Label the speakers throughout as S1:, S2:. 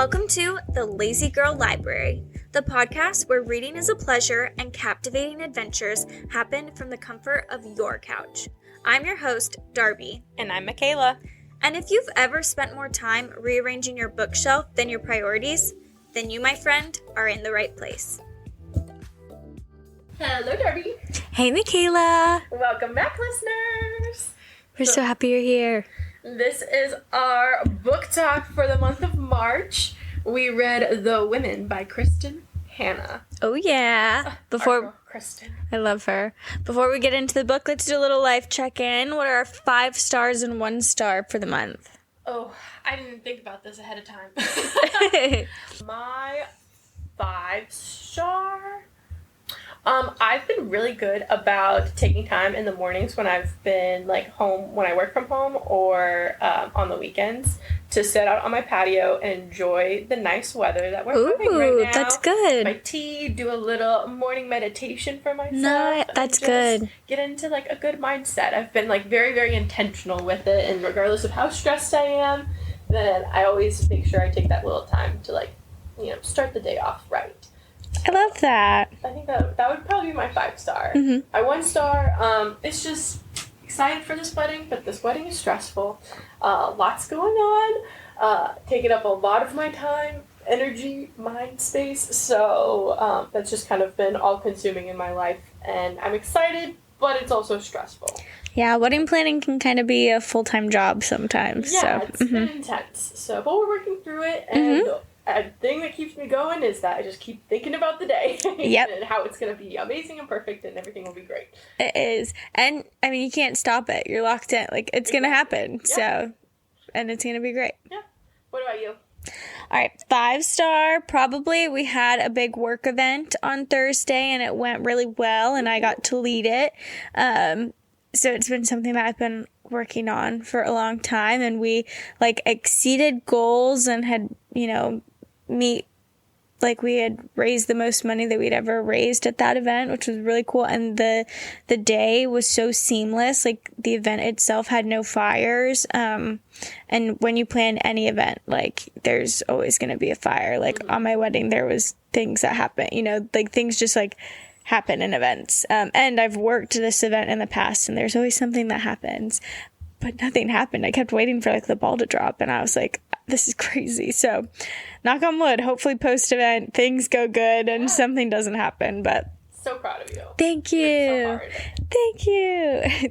S1: Welcome to the Lazy Girl Library, the podcast where reading is a pleasure and captivating adventures happen from the comfort of your couch. I'm your host, Darby.
S2: And I'm Michaela.
S1: And if you've ever spent more time rearranging your bookshelf than your priorities, then you, my friend, are in the right place.
S2: Hello, Darby.
S1: Hey, Michaela.
S2: Welcome back, listeners.
S1: We're so happy you're here.
S2: This is our book talk for the month of March. We read The Women by Kristin Hannah.
S1: Oh, yeah.
S2: Our girl, Kristin.
S1: I love her. Before we get into the book, let's do a little life check-in. What are our 5 stars and 1 star for the month?
S2: Oh, I didn't think about this ahead of time. My 5-star... I've been really good about taking time in the mornings when I've been home, when I work from home or on the weekends to sit out on my patio and enjoy the nice weather that we're having right now.
S1: That's good.
S2: My tea, do a little morning meditation for myself.
S1: No, that's good.
S2: Get into a good mindset. I've been very, very intentional with it, and regardless of how stressed I am, then I always make sure I take that little time to start the day off right.
S1: I love that.
S2: I think that would probably be my 5-star.
S1: Mm-hmm.
S2: My 1-star, it's just excited for this wedding, but this wedding is stressful. Lots going on, taking up a lot of my time, energy, mind space. So that's just kind of been all-consuming in my life, and I'm excited, but it's also stressful.
S1: Yeah, wedding planning can kind of be a full-time job sometimes.
S2: Yeah,
S1: so.
S2: It's been intense. So, but we're working through it, and a thing that keeps me going is that I just keep thinking about the day.
S1: Yep.
S2: And how it's going to be amazing and perfect and everything will be great.
S1: It is. And, I mean, you can't stop it. You're locked in. It's going to happen.
S2: Yeah.
S1: So, and it's going to be great.
S2: Yeah. What about you?
S1: All right, 5-star, probably. We had a big work event on Thursday, and it went really well, and I got to lead it. So it's been something that I've been working on for a long time, and we, exceeded goals and had, we had raised the most money that we'd ever raised at that event, which was really cool. And the day was so seamless. The event itself had no fires. And when you plan any event, there's always going to be a fire. On my wedding, there was things that happen, things just happen in events. And I've worked this event in the past, and there's always something that happens, but nothing happened. I kept waiting for the ball to drop, and I was like, this is crazy. So knock on wood, hopefully post-event things go good and something doesn't happen, but
S2: so proud of you.
S1: Thank you.
S2: You're so hard.
S1: Thank you.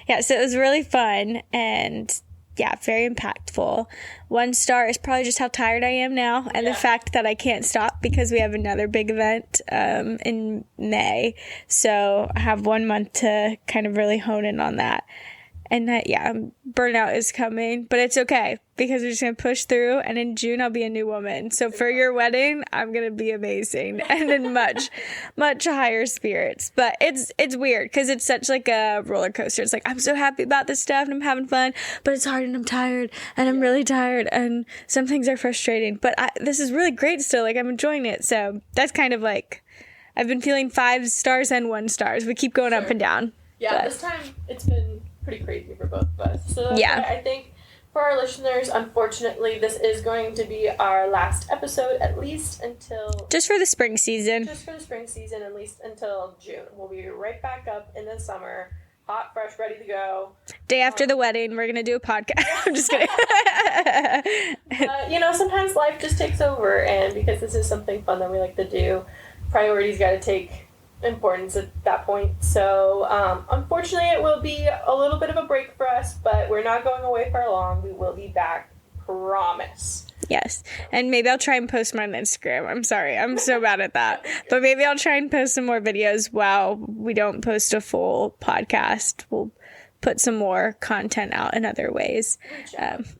S1: Yeah, so it was really fun and yeah, very impactful. 1 star is probably just how tired I am now, and the fact that I can't stop because we have another big event in May. So I have 1 month to kind of really hone in on that. And burnout is coming, but it's okay because we're just going to push through, and in June I'll be a new woman. So for your wedding, I'm going to be amazing and in much, much higher spirits. But it's weird because it's such a roller coaster. It's I'm so happy about this stuff and I'm having fun, but it's hard and I'm tired and I'm really tired and some things are frustrating. But this is really great still. I'm enjoying it. So that's kind of I've been feeling 5 stars and 1 stars. We keep going up and down.
S2: Yeah,
S1: but
S2: this time it's been pretty crazy for both of us. So
S1: yeah.
S2: I think for our listeners, unfortunately, this is going to be our last episode, at least until...
S1: Just for the spring season.
S2: Just for the spring season, at least until June. We'll be right back up in the summer, hot, fresh, ready to go.
S1: Day after the wedding, we're going to do a podcast. I'm just kidding.
S2: Sometimes life just takes over, and because this is something fun that we like to do, priorities got to take importance at that point. So unfortunately it will be a little bit of a break for us, but we're not going away for long. We will be back, promise.
S1: Yes, and maybe I'll try and post mine on Instagram. I'm sorry, I'm so bad at that, but maybe I'll try and post some more videos while we don't post a full podcast. We'll put some more content out in other ways.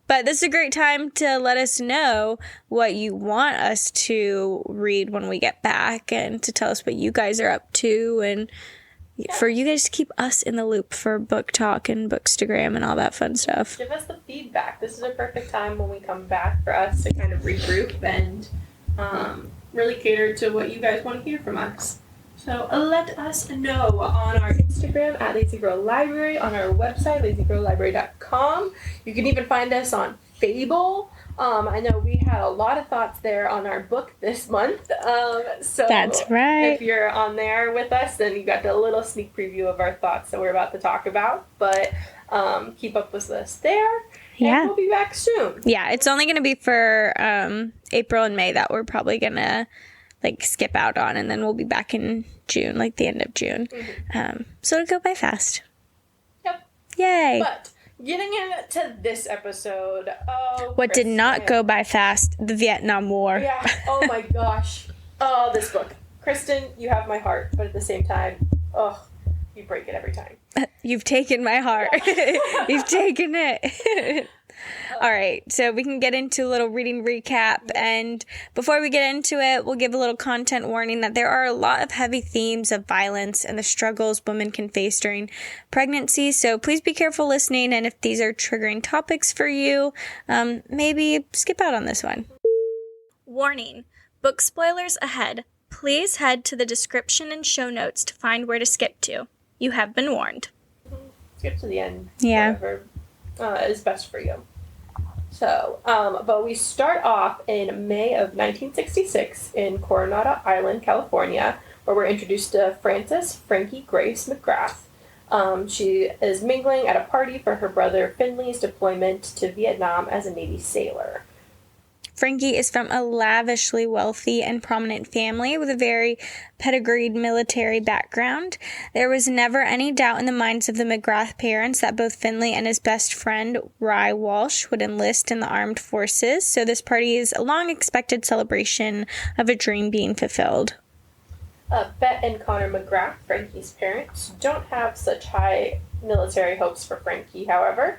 S1: But this is a great time to let us know what you want us to read when we get back, and to tell us what you guys are up to, and for you guys to keep us in the loop for book talk and Bookstagram and all that fun stuff.
S2: Give us the feedback. This is a perfect time when we come back for us to kind of regroup and really cater to what you guys want to hear from us. So let us know on our Instagram at Lazy Girl Library, on our website, lazygirllibrary.com. You can even find us on fable. I know we had a lot of thoughts there on our book this month. So
S1: That's right.
S2: if you're on there with us, then you got the little sneak preview of our thoughts that we're about to talk about. But keep up with us there.
S1: Yeah.
S2: And we'll be back soon.
S1: Yeah, it's only going to be for April and May that we're probably going to skip out on, and then we'll be back in June, the end of June. Mm-hmm. So it'll go by fast.
S2: Yep.
S1: Yay.
S2: But getting into this episode,
S1: what
S2: Kristin.
S1: did not go by fast? The Vietnam War.
S2: Yeah. Oh my gosh. Oh, this book. Kristin, you have my heart, but at the same time, you break it every time.
S1: You've taken my heart. You've taken it. All right, so we can get into a little reading recap, and before we get into it, we'll give a little content warning that there are a lot of heavy themes of violence and the struggles women can face during pregnancy, so please be careful listening, and if these are triggering topics for you, maybe skip out on this one. Warning, book spoilers ahead. Please head to the description and show notes to find where to skip to. You have been warned.
S2: Skip to the end.
S1: Yeah.
S2: Whatever is best for you. So, but we start off in May of 1966 in Coronado Island, California, where we're introduced to Frankie Grace McGrath. She is mingling at a party for her brother Finley's deployment to Vietnam as a Navy sailor.
S1: Frankie is from a lavishly wealthy and prominent family with a very pedigreed military background. There was never any doubt in the minds of the McGrath parents that both Finley and his best friend, Rye Walsh, would enlist in the armed forces, so this party is a long-expected celebration of a dream being fulfilled.
S2: Bet and Connor McGrath, Frankie's parents, don't have such high military hopes for Frankie, however.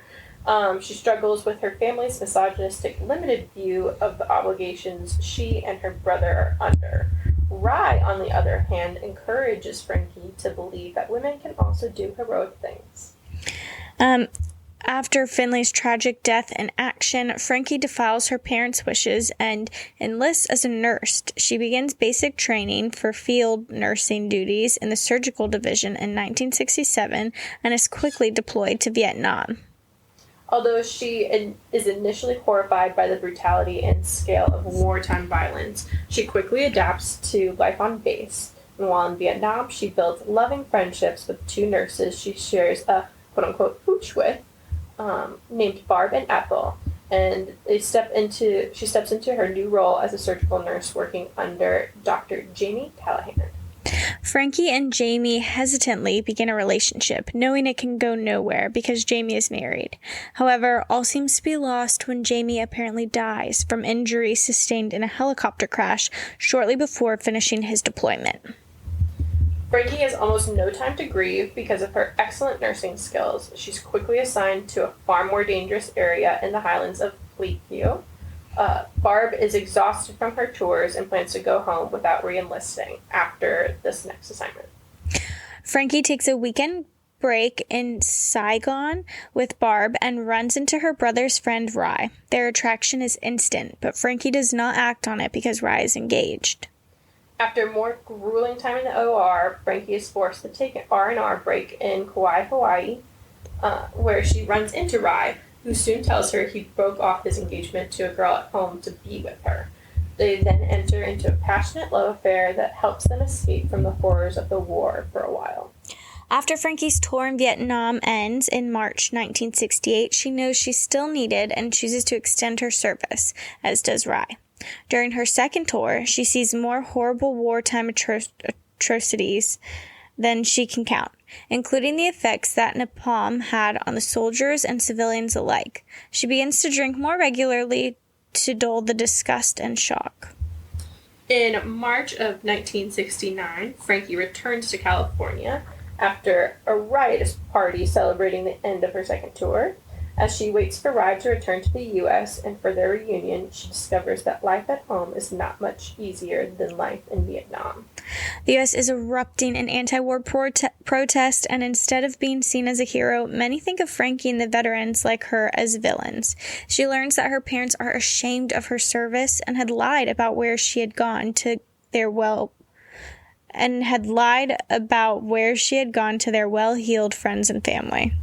S2: She struggles with her family's misogynistic, limited view of the obligations she and her brother are under. Rye, on the other hand, encourages Frankie to believe that women can also do heroic things.
S1: After Finley's tragic death in action, Frankie defies her parents' wishes and enlists as a nurse. She begins basic training for field nursing duties in the surgical division in 1967 and is quickly deployed to Vietnam.
S2: Although she is initially horrified by the brutality and scale of wartime violence, she quickly adapts to life on base. And while in Vietnam, she builds loving friendships with two nurses she shares a quote-unquote hooch with, named Barb and Ethel. And she steps into her new role as a surgical nurse working under Dr. Jamie Callahan.
S1: Frankie and Jamie hesitantly begin a relationship, knowing it can go nowhere because Jamie is married. However, all seems to be lost when Jamie apparently dies from injuries sustained in a helicopter crash shortly before finishing his deployment.
S2: Frankie has almost no time to grieve because of her excellent nursing skills. She's quickly assigned to a far more dangerous area in the highlands of Lakeview. Barb is exhausted from her tours and plans to go home without re-enlisting after this next assignment.
S1: Frankie takes a weekend break in Saigon with Barb and runs into her brother's friend Rye. Their attraction is instant, but Frankie does not act on it because Rye is engaged.
S2: After more grueling time in the OR, Frankie is forced to take an R&R break in Kauai, Hawaii, where she runs into Rye, who soon tells her he broke off his engagement to a girl at home to be with her. They then enter into a passionate love affair that helps them escape from the horrors of the war for a while.
S1: After Frankie's tour in Vietnam ends in March 1968, she knows she's still needed and chooses to extend her service, as does Rye. During her second tour, she sees more horrible wartime atrocities than she can count, including the effects that napalm had on the soldiers and civilians alike. She begins to drink more regularly to dull the disgust and shock.
S2: In March of 1969, Frankie returns to California after a riotous party celebrating the end of her second tour. As she waits for Rye to return to the U.S. and for their reunion, she discovers that life at home is not much easier than life in Vietnam.
S1: The U.S. is erupting in anti-war protest, and instead of being seen as a hero, many think of Frankie and the veterans like her as villains. She learns that her parents are ashamed of her service and had lied about where she had gone to their well-heeled friends and family.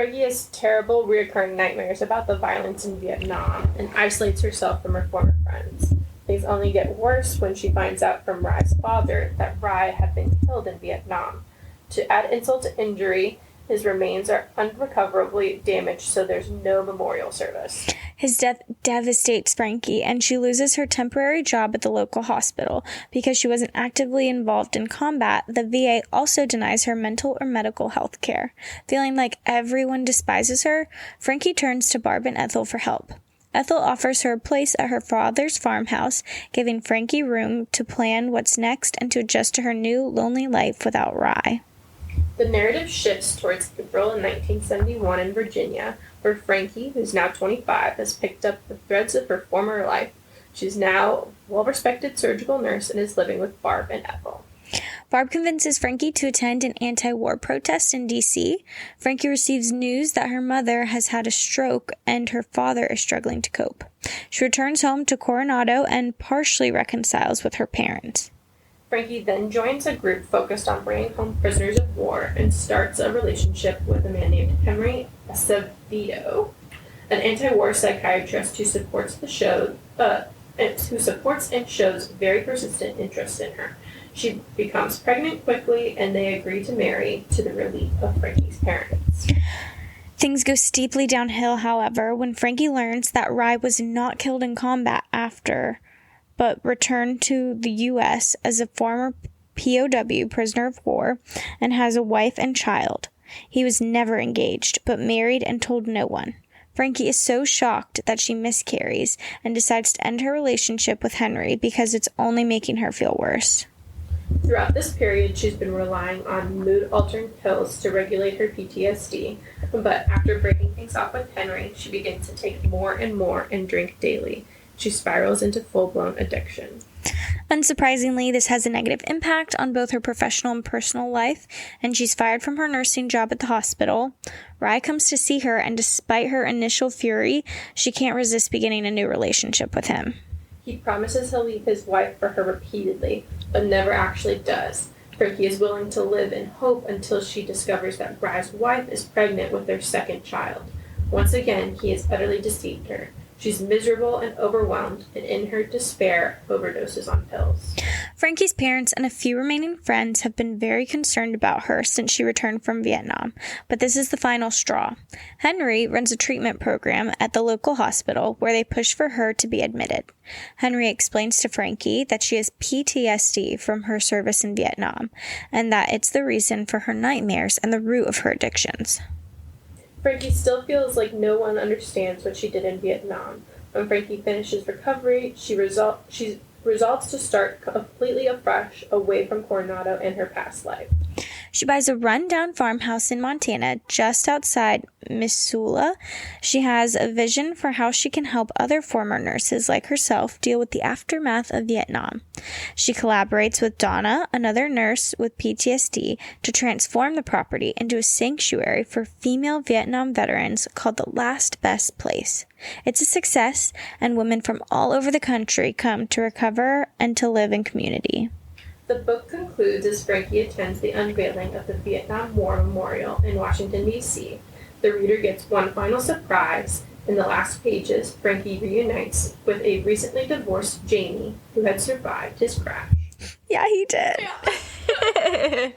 S2: Frankie has terrible reoccurring nightmares about the violence in Vietnam and isolates herself from her former friends. Things only get worse when she finds out from Rai's father that Rai had been killed in Vietnam. To add insult to injury, his remains are unrecoverably damaged, so there's no memorial service.
S1: His death devastates Frankie, and she loses her temporary job at the local hospital. Because she wasn't actively involved in combat, the VA also denies her mental or medical health care. Feeling like everyone despises her, Frankie turns to Barb and Ethel for help. Ethel offers her a place at her father's farmhouse, giving Frankie room to plan what's next and to adjust to her new, lonely life without Rai.
S2: The narrative shifts towards April in 1971 in Virginia, where Frankie, who's now 25, has picked up the threads of her former life. She's now a well-respected surgical nurse and is living with Barb and Ethel.
S1: Barb convinces Frankie to attend an anti-war protest in D.C. Frankie receives news that her mother has had a stroke and her father is struggling to cope. She returns home to Coronado and partially reconciles with her parents.
S2: Frankie then joins a group focused on bringing home prisoners of war and starts a relationship with a man named Henry Acevedo, an anti-war psychiatrist who supports and shows very persistent interest in her. She becomes pregnant quickly, and they agree to marry to the relief of Frankie's parents.
S1: Things go steeply downhill, however, when Frankie learns that Rai was not killed in combat but returned to the U.S. as a former POW, prisoner of war, and has a wife and child. He was never engaged, but married and told no one. Frankie is so shocked that she miscarries and decides to end her relationship with Henry because it's only making her feel worse.
S2: Throughout this period, she's been relying on mood-altering pills to regulate her PTSD, but after breaking things off with Henry, she begins to take more and more and drink daily. She spirals into full-blown addiction.
S1: Unsurprisingly, this has a negative impact on both her professional and personal life, and she's fired from her nursing job at the hospital. Rai comes to see her, and despite her initial fury, she can't resist beginning a new relationship with him.
S2: He promises he'll leave his wife for her repeatedly, but never actually does. Frankie is willing to live in hope until she discovers that Rai's wife is pregnant with their second child. Once again, he has utterly deceived her. She's miserable and overwhelmed, and in her despair, overdoses on pills.
S1: Frankie's parents and a few remaining friends have been very concerned about her since she returned from Vietnam, but this is the final straw. Henry runs a treatment program at the local hospital where they push for her to be admitted. Henry explains to Frankie that she has PTSD from her service in Vietnam, and that it's the reason for her nightmares and the root of her addictions.
S2: Frankie still feels like no one understands what she did in Vietnam. When Frankie finishes recovery, she resolves to start completely afresh, away from Coronado and her past life.
S1: She buys a run-down farmhouse in Montana just outside Missoula. She has a vision for how she can help other former nurses like herself deal with the aftermath of Vietnam. She collaborates with Donna, another nurse with PTSD, to transform the property into a sanctuary for female Vietnam veterans called the Last Best Place. It's a success, and women from all over the country come to recover and to live in community.
S2: The book concludes as Frankie attends the unveiling of the Vietnam War Memorial in Washington, D.C. The reader gets one final surprise. In the last pages, Frankie reunites with a recently divorced Jamie who had survived his crash.
S1: Yeah, he did.
S2: Yeah.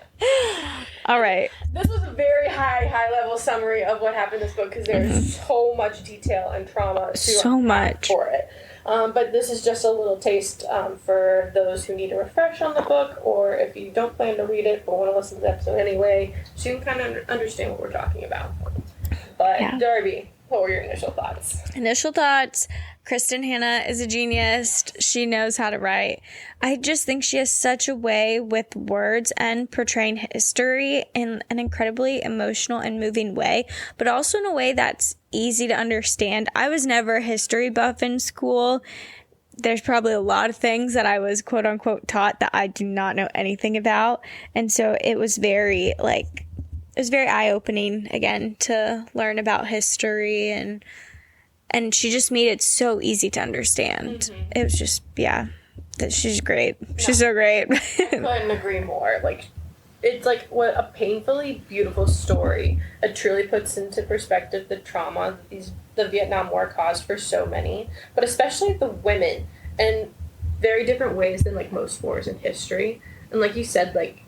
S1: All right.
S2: This was a very high-level summary of what happened in this book because there's so much detail and trauma for it. But this is just a little taste for those who need a refresh on the book, or if you don't plan to read it but want to listen to the episode anyway, so you can kind of understand what we're talking about. But yeah. Darby, what were your initial thoughts?
S1: Kristin Hanna is a genius. She knows how to write. I just think she has such a way with words and portraying history in an incredibly emotional and moving way, but also in a way that's easy to understand. I was never a history buff in school. There's probably a lot of things that I was quote unquote taught that I do not know anything about. And so it was very eye-opening again to learn about history, and she just made it so easy to understand. Mm-hmm. It was just, she's great. Yeah. She's so great.
S2: I couldn't agree more. Like, it's like what a painfully beautiful story. It truly puts into perspective the trauma that the Vietnam War caused for so many, but especially the women, in very different ways than like most wars in history. And like you said, like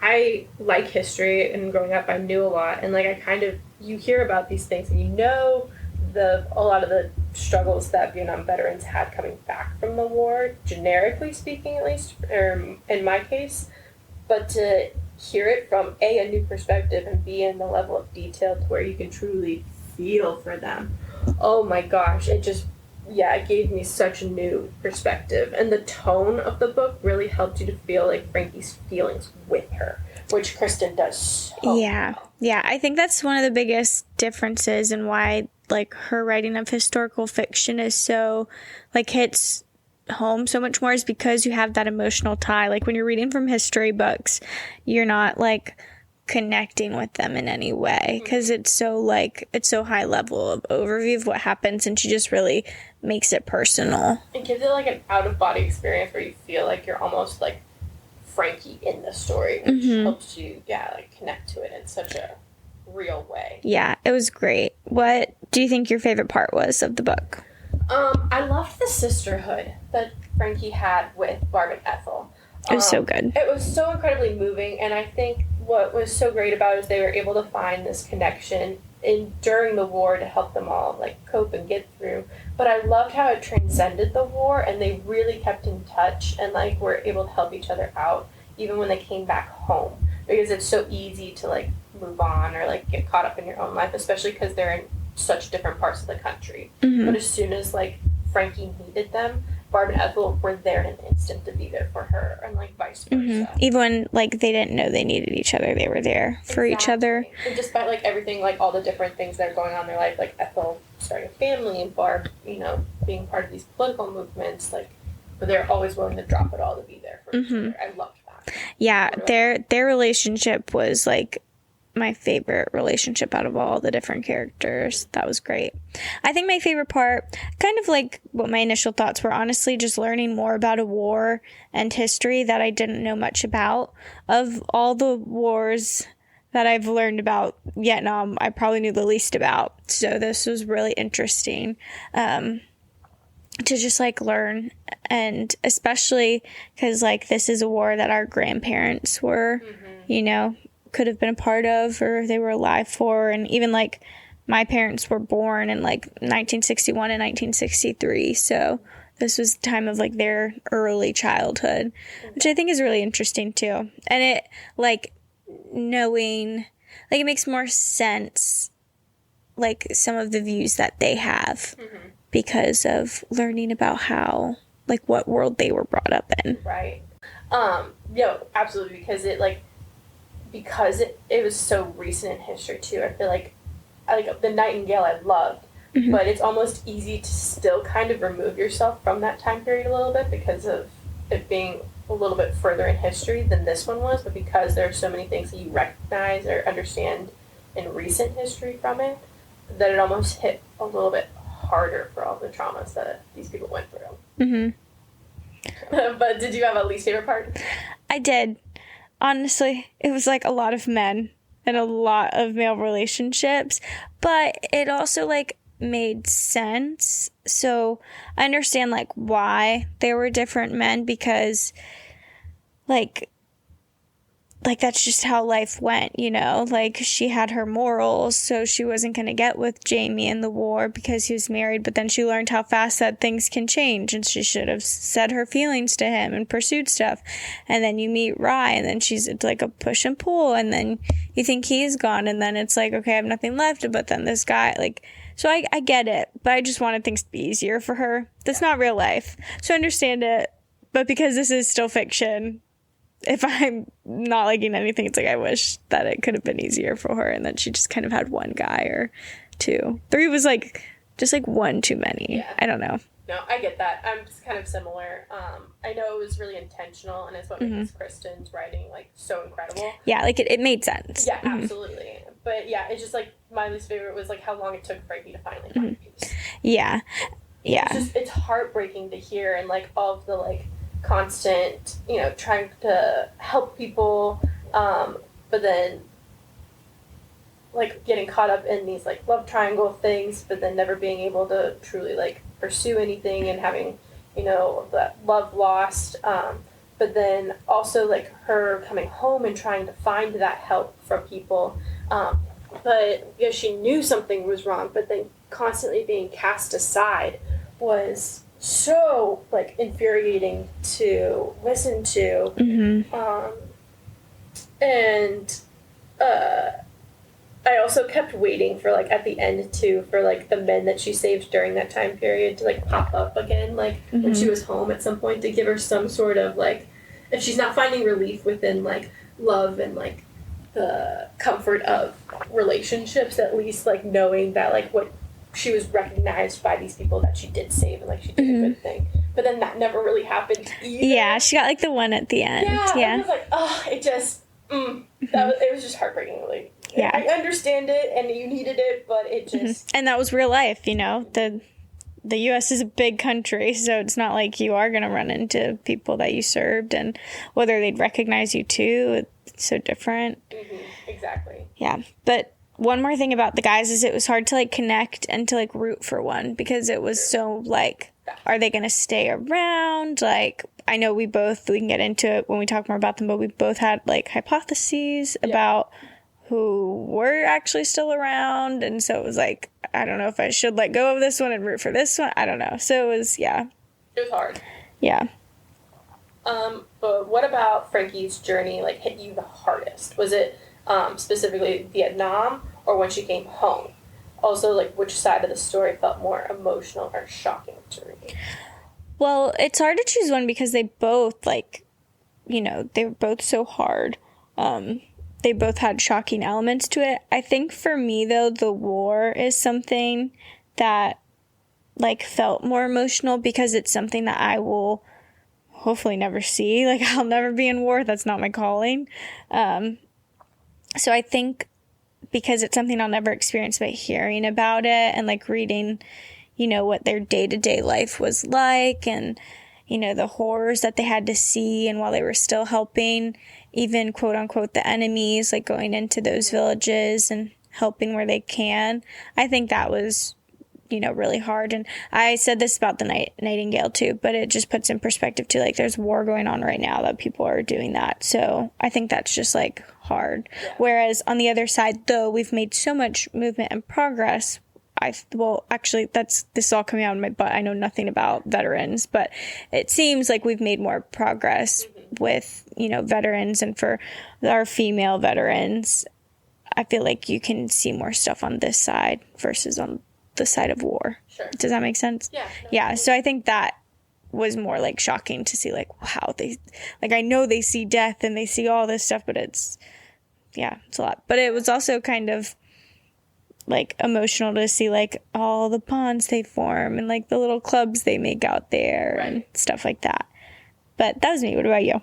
S2: I like history, and growing up I knew a lot, and like you hear about these things and you know a lot of the struggles that Vietnam veterans had coming back from the war, generically speaking at least, or in my case, but to hear it from a new perspective, and B, in the level of detail to where you can truly feel for them. Oh my gosh, it gave me such a new perspective. And the tone of the book really helped you to feel like Frankie's feelings with her, which Kristin does so well.
S1: Yeah, I think that's one of the biggest differences in why, like, her writing of historical fiction is so, like, hits home so much more, is because you have that emotional tie. Like, when you're reading from history books, you're not, like, connecting with them in any way, because it's so high level of overview of what happens, and she just really makes it personal.
S2: It gives it, like, an out-of-body experience where you feel like you're almost, like, Frankie in the story, which helps you, connect to it in such a real way.
S1: Yeah, it was great. What do you think your favorite part was of the book?
S2: I loved the sisterhood that Frankie had with Barb and Ethel.
S1: It was so good.
S2: It was so incredibly moving, and I think what was so great about it is they were able to find this connection during the war to help them all, like, cope and get through. But I loved how it transcended the war, and they really kept in touch and, like, were able to help each other out even when they came back home, because it's so easy to, like, move on or, like, get caught up in your own life, especially because they're in such different parts of the country. But as soon as, like, Frankie needed them, Barb and Ethel were there in an instant to be there for her, and, like, vice versa.
S1: Even when, like, they didn't know they needed each other, they were there for each other.
S2: And despite, like, everything, like, all the different things that are going on in their life, like Ethel starting a family and Barb, you know, being part of these political movements, like, but they're always willing to drop it all to be there for each other. I loved that.
S1: Yeah, their relationship was, like, my favorite relationship out of all the different characters. That was great. I think my favorite part, kind of like what my initial thoughts were, honestly, just learning more about a war and history that I didn't know much about. Of all the wars that I've learned about, Vietnam, I probably knew the least about. So this was really interesting to just, like, learn. And especially because, like, this is a war that our grandparents were, you know, could have been a part of, or they were alive for. And even, like, my parents were born in, like, 1961 and 1963, so this was the time of, like, their early childhood, which I think is really interesting too. And it, like, knowing, like, it makes more sense, like, some of the views that they have because of learning about how, like, what world they were brought up in.
S2: Right. Absolutely, because it was so recent in history too. I feel like the Nightingale I loved, but it's almost easy to still kind of remove yourself from that time period a little bit because of it being a little bit further in history than this one was. But because there are so many things that you recognize or understand in recent history from it, that it almost hit a little bit harder for all the traumas that these people went through. But did you have a least favorite part?
S1: I did. Honestly, it was, like, a lot of men and a lot of male relationships, but it also, like, made sense. So I understand, like, why there were different men, because, like that's just how life went, you know? Like, she had her morals, so she wasn't going to get with Jamie in the war because he was married, but then she learned how fast that things can change, and she should have said her feelings to him and pursued stuff. And then you meet Rye, and then it's like a push and pull, and then you think he's gone, and then it's like, okay, I have nothing left, but then this guy, like... So I get it, but I just wanted things to be easier for her. That's not real life. So I understand it, but because this is still fiction... If I'm not liking anything, it's like I wish that it could have been easier for her, and then she just kind of had one guy or two. 3 was, like, just, like, one too many. Yeah. I don't know.
S2: No, I get that. I'm just kind of similar. I know it was really intentional, and it's what makes Kristin's writing, like, so incredible.
S1: Yeah, like, it made sense.
S2: Yeah, absolutely. But, yeah, it's just, like, my least favorite was, like, how long it took Frankie to finally find peace.
S1: Yeah.
S2: It's heartbreaking to hear, and, like, all of the, like, constant, you know, trying to help people But then, like, getting caught up in these, like, love triangle things, but then never being able to truly, like, pursue anything and having, you know, that love lost. But then also, like, her coming home and trying to find that help from people. But because she knew something was wrong, but then constantly being cast aside was so, like, infuriating to listen to. And I also kept waiting for, like, at the end, too, for, like, the men that she saved during that time period to, like, pop up again, like, when she was home at some point, to give her some sort of, like, if she's not finding relief within, like, love and, like, the comfort of relationships, at least, like, knowing that, like, what she was recognized by these people that she did save and, like, she did a good thing. But then that never really happened either.
S1: Yeah, she got, like, the one at the end.
S2: Yeah. I was like, oh, it just, it was just heartbreaking, really.
S1: Yeah.
S2: I understand it, and you needed it, but it just...
S1: And that was real life, you know? The U.S. is a big country, so it's not like you are going to run into people that you served, and whether they'd recognize you, too, it's so different.
S2: Exactly.
S1: Yeah, but one more thing about the guys is it was hard to, like, connect and to, like, root for one, because it was so, like, are they going to stay around? Like, I know we can get into it when we talk more about them, but we both had, like, hypotheses about who were actually still around, and so it was like, I don't know if I should let go of this one and root for this one. I don't know. So it was,
S2: It was hard.
S1: Yeah.
S2: But what about Frankie's journey, like, hit you the hardest? Was it specifically Vietnam or when she came home? Also, like, which side of the story felt more emotional or shocking to read?
S1: Well, it's hard to choose one because they both, like, you know, they were both so hard. They both had shocking elements to it. I think for me, though, the war is something that, like, felt more emotional because it's something that I will hopefully never see. Like, I'll never be in war. That's not my calling. So I think because it's something I'll never experience, by hearing about it and, like, reading, you know, what their day-to-day life was like, and, you know, the horrors that they had to see, and while they were still helping even quote unquote the enemies, like going into those villages and helping where they can, I think that was, you know, really hard. And I said this about the Nightingale too, but it just puts in perspective too, like, there's war going on right now that people are doing that. So I think that's just, like, hard. Yeah. Whereas on the other side, though, we've made so much movement and progress. Actually, this is all coming out of my butt. I know nothing about veterans, but it seems like we've made more progress with, you know, veterans, and for our female veterans, I feel like you can see more stuff on this side versus on the side of war.
S2: Sure.
S1: Does that make sense?
S2: Yeah.
S1: Yeah. So I think that was more, like, shocking to see, like, wow, they, like, I know they see death and they see all this stuff, but it's a lot. But it was also kind of, like, emotional to see, like, all the bonds they form and, like, the little clubs they make out there and stuff like that. But that was me. What about you?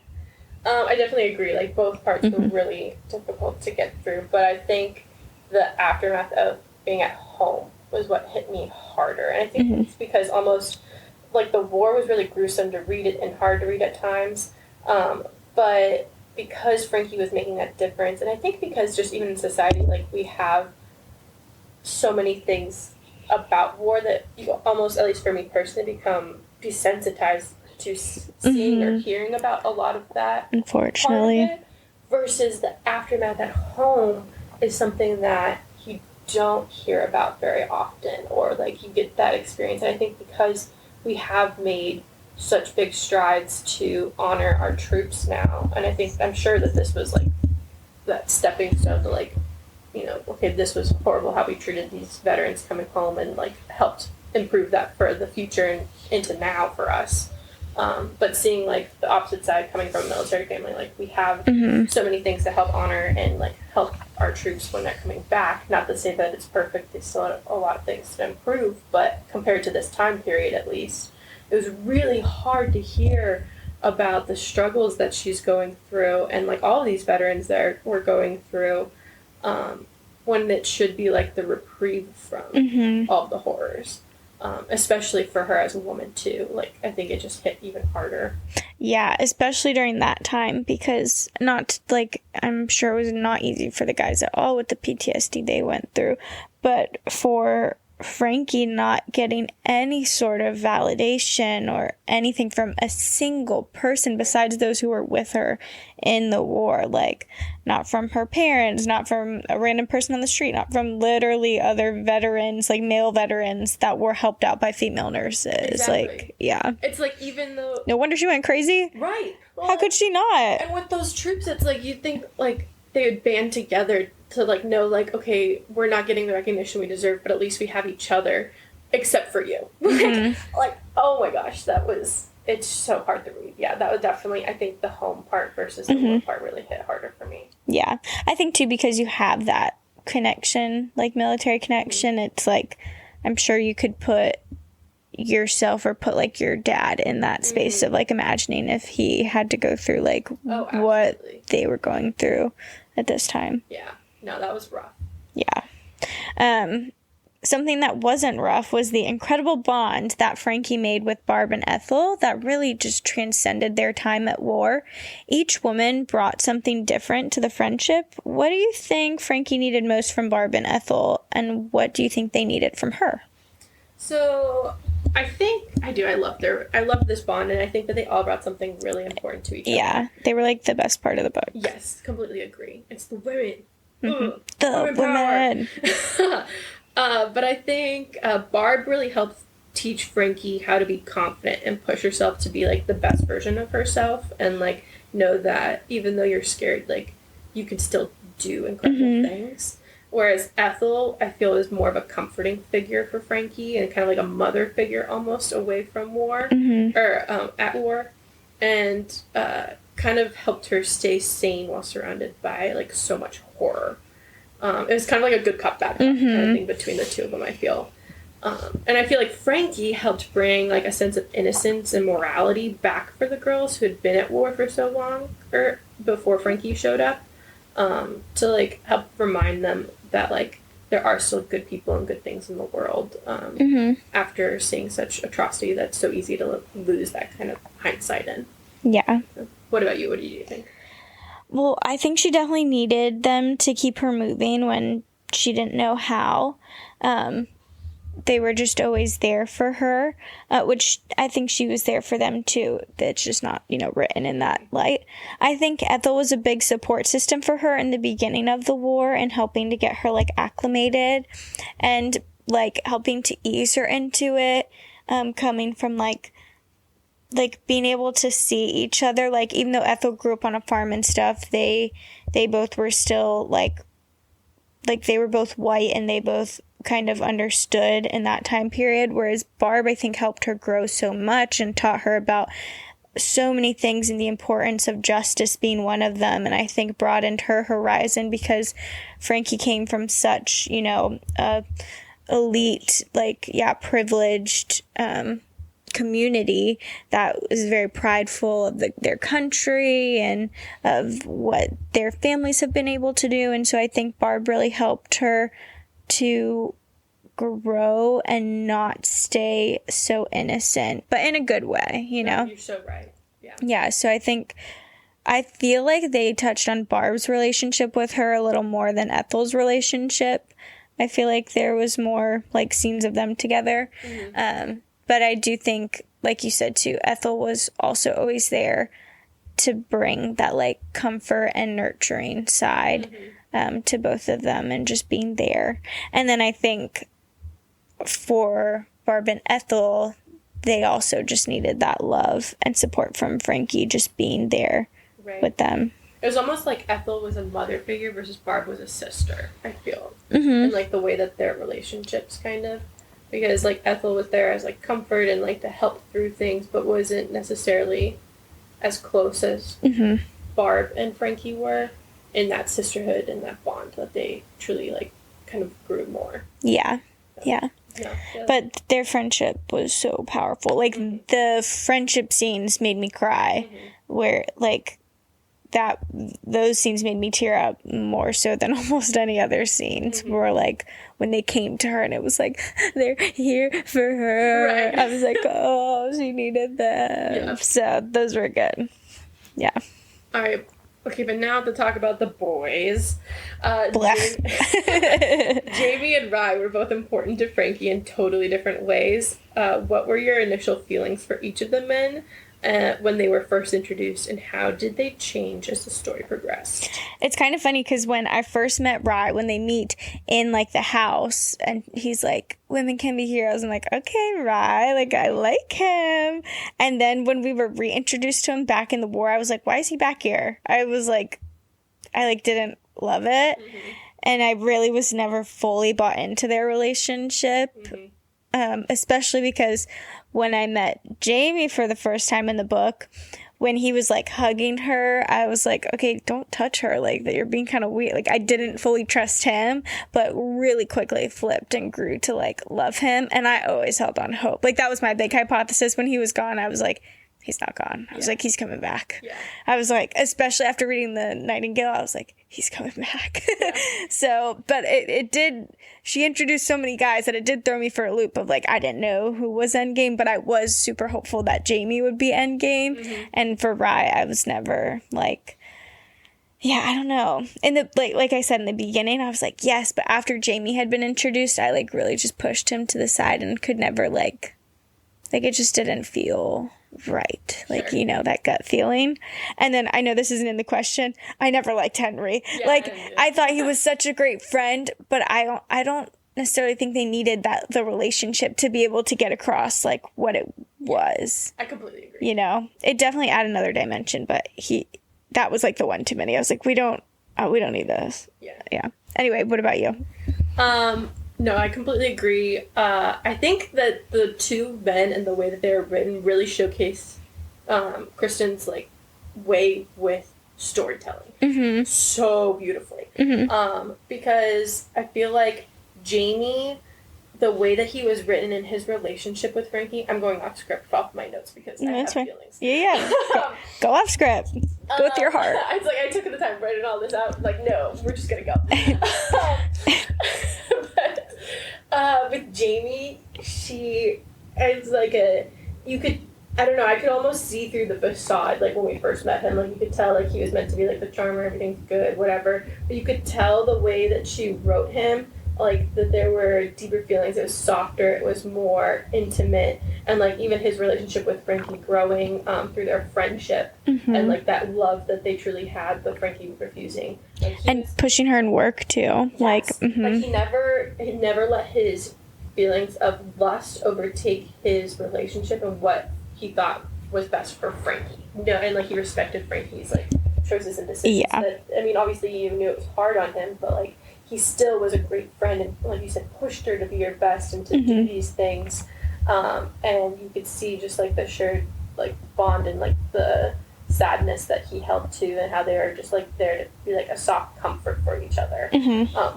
S2: I definitely agree. Like, both parts were really difficult to get through, but I think the aftermath of being at home was what hit me harder. And I think it's because almost, like, the war was really gruesome to read it and hard to read at times. But because Frankie was making that difference, and I think because just even in society, like, we have so many things about war that you almost, at least for me personally, become desensitized to seeing or hearing about a lot of that.
S1: Unfortunately.
S2: Part of it, versus the aftermath at home is something that you don't hear about very often, or, like, you get that experience. And I think because we have made such big strides to honor our troops now, and I'm sure that this was, like, that stepping stone to, like, you know, okay, this was horrible how we treated these veterans coming home, and, like, helped improve that for the future and into now for us. But seeing, like, the opposite side coming from a military family, like, we have so many things to help honor and, like, help our troops when they're coming back. Not to say that it's perfect, they still have a lot of things to improve, but compared to this time period, at least, it was really hard to hear about the struggles that she's going through, and, like, all of these veterans that were going through, when it should be, like, the reprieve from all the horrors. especially for her as a woman too. Like, I think it just hit even harder.
S1: Yeah, especially during that time, because I'm sure it was not easy for the guys at all with the PTSD they went through, but for Frankie not getting any sort of validation or anything from a single person besides those who were with her in the war, like not from her parents, not from a random person on the street, not from literally other veterans, like male veterans that were helped out by female nurses.
S2: Exactly.
S1: Like, yeah.
S2: It's like, even though...
S1: No wonder she went crazy.
S2: Right. Well,
S1: how could she not?
S2: And with those troops, it's like, you'd think, like, they would band together to, like, know, like, okay, we're not getting the recognition we deserve, but at least we have each other, except for you.
S1: Mm-hmm.
S2: Like, oh my gosh, it's so hard to read. Yeah, that was definitely, I think the home part versus the war part really hit harder for me.
S1: Yeah. I think, too, because you have that connection, like, military connection, it's like, I'm sure you could put yourself or put, like, your dad in that space of, like, imagining if he had to go through, like, what they were going through at this time.
S2: Yeah. No, that was rough.
S1: Yeah. Something that wasn't rough was the incredible bond that Frankie made with Barb and Ethel that really just transcended their time at war. Each woman brought something different to the friendship. What do you think Frankie needed most from Barb and Ethel, and what do you think they needed from her?
S2: So, I think I do. I love this bond, and I think that they all brought something really important to each other.
S1: Yeah, they were like the best part of the book.
S2: Yes, completely agree. It's the women.
S1: Mm-hmm. The women.
S2: But I think Barb really helped teach Frankie how to be confident and push herself to be, like, the best version of herself, and, like, know that even though you're scared, like, you can still do incredible things. Whereas Ethel, I feel, is more of a comforting figure for Frankie, and kind of like a mother figure almost away from war, or at war, and kind of helped her stay sane while surrounded by, like, so much horror. It was kind of like a good cop, bad cop kind of thing between the two of them, I feel. And I feel like Frankie helped bring, like, a sense of innocence and morality back for the girls who had been at war for so long, or before Frankie showed up, to, like, help remind them that, like, there are still good people and good things in the world, after seeing such atrocity that's so easy to lose that kind of hindsight in.
S1: Yeah.
S2: What about you? What do you think?
S1: Well, I think she definitely needed them to keep her moving when she didn't know how. They were just always there for her, which I think she was there for them too. It's just not, written in that light. I think Ethel was a big support system for her in the beginning of the war and helping to get her, like, acclimated and, like, helping to ease her into it, coming from, like being able to see each other. Like, even though Ethel grew up on a farm and stuff, they both were still, like they were both white and they both kind of understood in that time period, whereas Barb, I think, helped her grow so much and taught her about so many things and the importance of justice being one of them, and I think broadened her horizon because Frankie came from such, elite, privileged community that was very prideful of their country and of what their families have been able to do, and so I think Barb really helped her to grow and not stay so innocent, but in a good way,
S2: No, you're so right.
S1: Yeah, so I feel like they touched on Barb's relationship with her a little more than Ethel's relationship. I feel like there was more, like, scenes of them together. But I do think, like you said too, Ethel was also always there to bring that, like, comfort and nurturing side to both of them and just being there. And then I think for Barb and Ethel, they also just needed that love and support from Frankie just being there with them.
S2: It was almost like Ethel was a mother figure versus Barb was a sister, I feel. And, like, the way that their relationships kind of... Because, like, Ethel was there as, like, comfort and, like, to help through things, but wasn't necessarily as close as Barb and Frankie were in that sisterhood and that bond that they truly, like, kind of grew more.
S1: Yeah.
S2: So,
S1: yeah. But their friendship was so powerful. Like, the friendship scenes made me cry, where, like, those scenes made me tear up more so than almost any other scenes. Were like when they came to her and it was like they're here for her.
S2: Right.
S1: I was like, oh, she needed them.
S2: Yeah.
S1: So those were good. Yeah.
S2: All right. Okay, but now to talk about the boys. Jamie and Rye were both important to Frankie in totally different ways. What were your initial feelings for each of the men when they were first introduced, and how did they change as the story progressed?
S1: It's kind of funny because when I first met Rye, when they meet in like the house and he's like, women can be heroes, I'm like, okay, Rye, like I like him. And then when we were reintroduced to him back in the war, I was like, why is he back here? I was like, I didn't love it. And I really was never fully bought into their relationship. Especially because when I met Jamie for the first time in the book, when he was like hugging her, I was like, okay, don't touch her, like that, you're being kind of weird. Like I didn't fully trust him, but really quickly flipped and grew to like love him. And I always held on hope. Like that was my big hypothesis. When he was gone, I was like, he's not gone. I was like, he's coming back. Yeah. I was like, especially after reading The Nightingale, I was like, he's coming back. Yeah. So, but it did, she introduced so many guys that it did throw me for a loop of like, I didn't know who was Endgame, but I was super hopeful that Jamie would be Endgame. And for Rye, I was never like, yeah, I don't know. In the, like I said in the beginning, I was like, yes, but after Jamie had been introduced, I like really just pushed him to the side and could never like it just didn't feel right, like sure. That gut feeling. And then I know this isn't in the question, I never liked Henry. I thought he was such a great friend, but I don't necessarily think they needed the relationship to be able to get across like what it was.
S2: I completely agree.
S1: It definitely added another dimension, but that was like the one too many. I was like, we don't need this. Yeah. Anyway, what about you?
S2: No, I completely agree. I think that the two men and the way that they were written really showcase Kristin's like way with storytelling so beautifully. Because I feel like Jamie, the way that he was written in his relationship with Frankie, I'm going off script off my notes because I have feelings.
S1: Yeah. Go off script. Go with your heart.
S2: I took the time writing all this out. Like, no, we're just gonna go. With Jamie, she is like I could almost see through the facade, like when we first met him, like you could tell like he was meant to be like the charmer, everything's good, whatever, but you could tell the way that she wrote him, like that there were deeper feelings, it was softer, it was more intimate, and like even his relationship with Frankie growing through their friendship, and like that love that they truly had, but Frankie refusing. Like,
S1: and pushing her in work too.
S2: Yes. Like he never let his feelings of lust overtake his relationship and what he thought was best for Frankie. And like he respected Frankie's like choices and decisions. Yeah. Obviously you knew it was hard on him, but like he still was a great friend and, like you said, pushed her to be her best and to do these things. And you could see just like the shared like bond and like the sadness that he held to, and how they were just like there to be like a soft comfort for each other,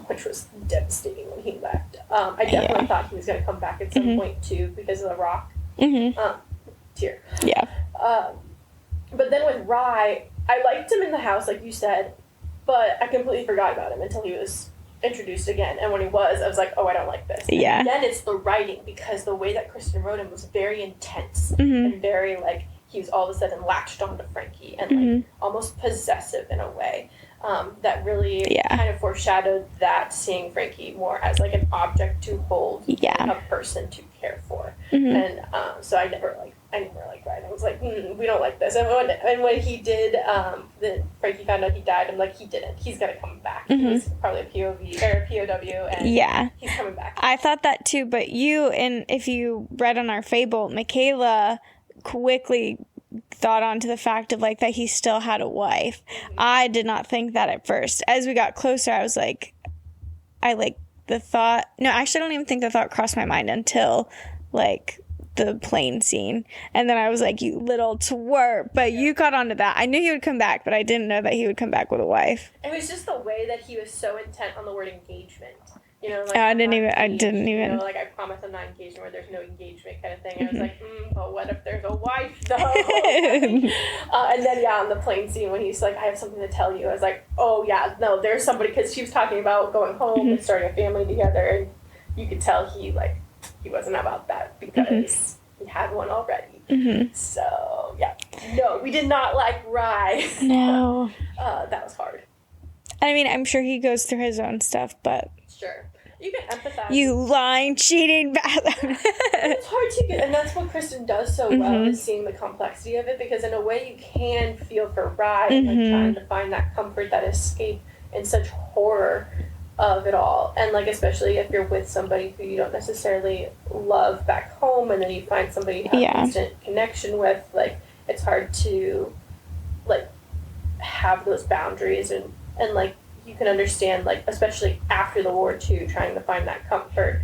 S2: which was devastating when he left. I definitely thought he was going to come back at some point too because of the rock. Tear. Yeah. But then with Rye, I liked him in the house, like you said, but I completely forgot about him until he was introduced again. And when he was, I was like, oh, I don't like this. Yeah. And then it's the writing, because the way that Kristin wrote him was very intense and very like he was all of a sudden latched onto Frankie and like almost possessive in a way. That really kind of foreshadowed that, seeing Frankie more as like an object to hold, a person to care for. And so I never liked Ryan. I was like, we don't like this. And when he did, then Frankie found out he died. I'm like, he didn't. He's gonna come back. He was probably a POV or a POW, and he's coming back.
S1: I thought that too, but if you read on our Fable, Michaela quickly thought onto the fact of like that he still had a wife. I did not think that at first. As we got closer, I was like, I like the thought. No, actually, I don't even think the thought crossed my mind until like the plane scene, and then I was like, you little twerp. But you caught onto that. I knew he would come back, but I didn't know that he would come back with a wife.
S2: It was just the way that he was so intent on the word engagement You know, like,
S1: I didn't
S2: you
S1: even.
S2: know, like, I promise I'm not engaged, where there's no engagement kind of thing. I was like, but what if there's a wife, though? And then, yeah, on the plane scene when he's like, I have something to tell you, I was like, oh, yeah, no, there's somebody, because she was talking about going home and starting a family together, and you could tell he wasn't about that, because he had one already. So, yeah. No, we did not like Rye.
S1: No.
S2: That was hard.
S1: I mean, I'm sure he goes through his own stuff, but...
S2: Sure. You can empathize.
S1: You lying, cheating,
S2: It's hard to get, and that's what Kristin does so well, is seeing the complexity of it, because in a way you can feel for Rye, and like trying to find that comfort, that escape, in such horror of it all. And like, especially if you're with somebody who you don't necessarily love back home, and then you find somebody you have instant connection with, like, it's hard to, like, have those boundaries, and like, you can understand, like, especially after the war too, trying to find that comfort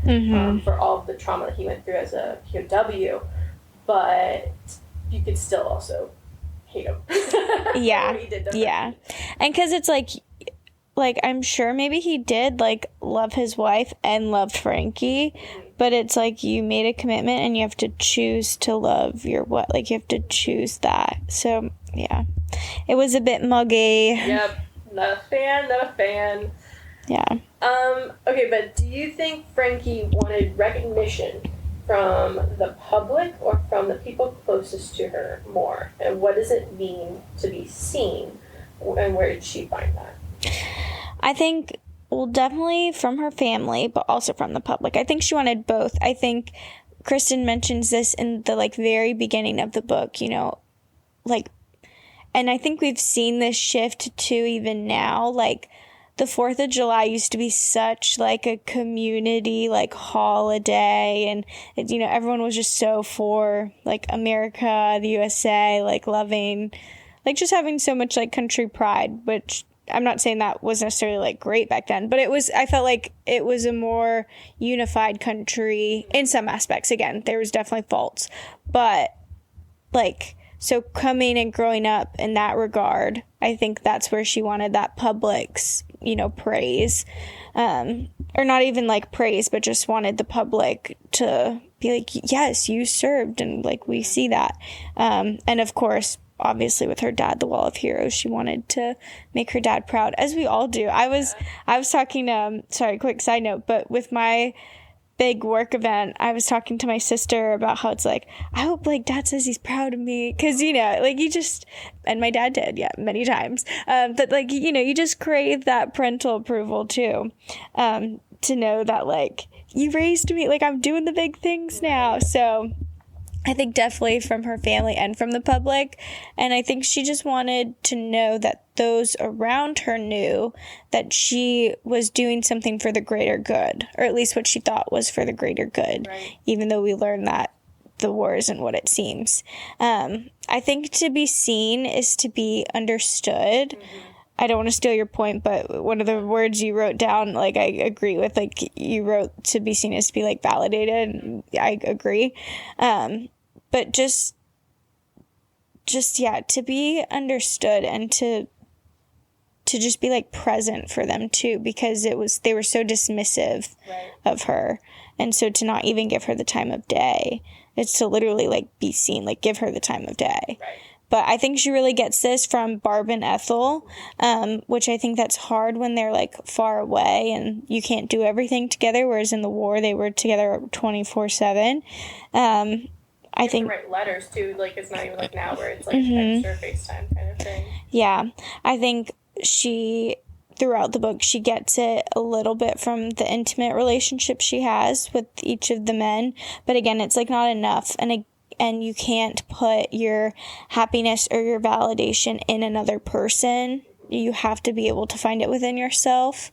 S2: for all of the trauma that he went through as a POW, but you could still also hate him.
S1: Yeah.
S2: He did
S1: Yeah. And because it's like I'm sure maybe he did, like, love his wife and loved Frankie, but it's like you made a commitment and you have to choose to love your what, like, you have to choose that. So yeah, it was a bit muggy.
S2: Yep. Not a fan.
S1: Yeah.
S2: Okay, but do you think Frankie wanted recognition from the public or from the people closest to her more? And what does it mean to be seen? And where did she find that?
S1: I think, well, definitely from her family, but also from the public. I think she wanted both. I think Kristin mentions this in the, like, very beginning of the book, you know, like, and I think we've seen this shift too even now. Like, the 4th of July used to be such, like, a community, like, holiday. And, you know, everyone was just so for, like, America, the USA, like, loving, like, just having so much, like, country pride, which I'm not saying that was necessarily, like, great back then. But I felt like it was a more unified country in some aspects. Again, there was definitely faults. But, like... So coming and growing up in that regard, I think that's where she wanted that public's, you know, praise. Or not even, like, praise, but just wanted the public to be like, yes, you served, and, like, we see that. And, of course, obviously with her dad, the Wall of Heroes, she wanted to make her dad proud, as we all do. I was talking, sorry, quick side note, but with my big work event, I was talking to my sister about how it's like, I hope, like, dad says he's proud of me, because, you know, like, you just, and my dad did, yeah, many times, but, like, you know, you just crave that parental approval too, to know that, like, you raised me, like, I'm doing the big things now. So I think definitely from her family and from the public. And I think she just wanted to know that those around her knew that she was doing something for the greater good, or at least what she thought was for the greater good, right. Even though we learned that the war isn't what it seems. I think to be seen is to be understood. Mm-hmm. I don't want to steal your point, but one of the words you wrote down, like, I agree with, like, you wrote to be seen as to be, like, validated. I agree. But just, yeah, to be understood and to just be, like, present for them too, because they were so dismissive right. of her. And so to not even give her the time of day, it's to literally, like, be seen, like, give her the time of day. Right. But I think she really gets this from Barb and Ethel, which I think that's hard when they're, like, far away and you can't do everything together, whereas in the war they were together 24/7. I think
S2: write letters too, like, it's not even like now where it's like extra FaceTime kind of thing. Yeah,
S1: I think she, throughout the book, she gets it a little bit from the intimate relationship she has with each of the men, but again, it's, like, not enough, and you can't put your happiness or your validation in another person. You have to be able to find it within yourself.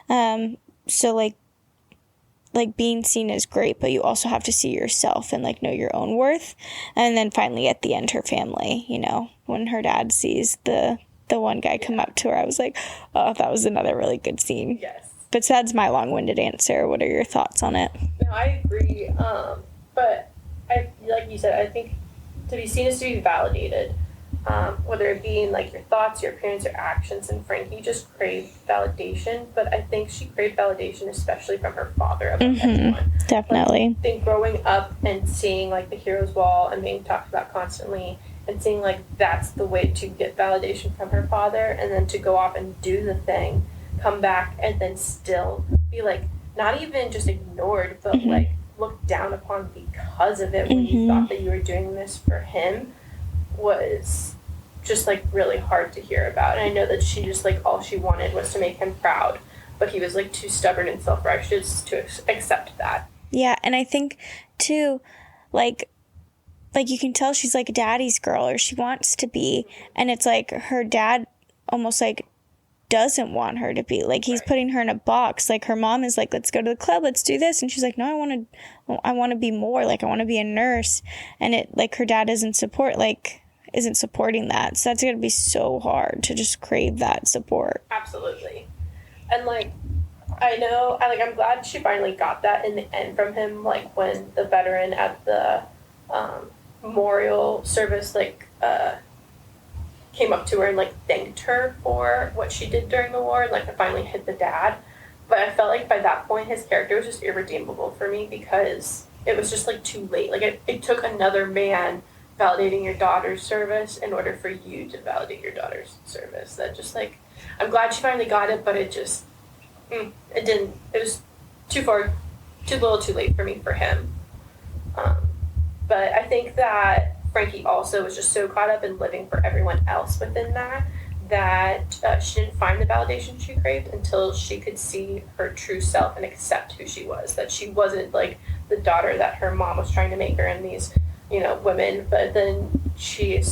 S1: So, like being seen is great, but you also have to see yourself and, like, know your own worth. And then finally at the end, her family, you know, when her dad sees the one guy come up to her, I was like, oh, that was another really good scene.
S2: Yes.
S1: But so that's my long-winded answer. What are your thoughts on it?
S2: No, I agree. But like you said, I think to be seen is to be validated. whether it be in like your thoughts, your appearance, your actions. And Frankie just craved validation, but I think she craved validation especially from her father above anyone.
S1: Definitely.
S2: Like, I think growing up and seeing like the hero's wall and being talked about constantly, and seeing like that's the way to get validation from her father, and then to go off and do the thing, come back, and then still be like not even just ignored, but like looked down upon because of it when you thought that you were doing this for him, was just like really hard to hear about. And I know that she just like all she wanted was to make him proud, but he was like too stubborn and self-righteous to accept that.
S1: Yeah, and I think too, like you can tell she's like a daddy's girl, or she wants to be, and it's like her dad almost like doesn't want her to be, like he's putting her in a box. Like her mom is like, let's go to the club, let's do this, and she's like, no, I want to be more, like I want to be a nurse. And it like her dad isn't supporting that, so that's gonna be so hard to just crave that support.
S2: Absolutely. And like I'm glad she finally got that in the end from him, like when the veteran at the memorial service came up to her and like thanked her for what she did during the war, and like it finally hit the dad. But I felt like by that point his character was just irredeemable for me, because it was just like too late. Like it took another man validating your daughter's service in order for you to validate your daughter's service. That just like, I'm glad she finally got it, but it just it was too little too late for me for him. But I think that Frankie also was just so caught up in living for everyone else within that she didn't find the validation she craved until she could see her true self and accept who she was. That she wasn't like the daughter that her mom was trying to make her, and these, women. But then she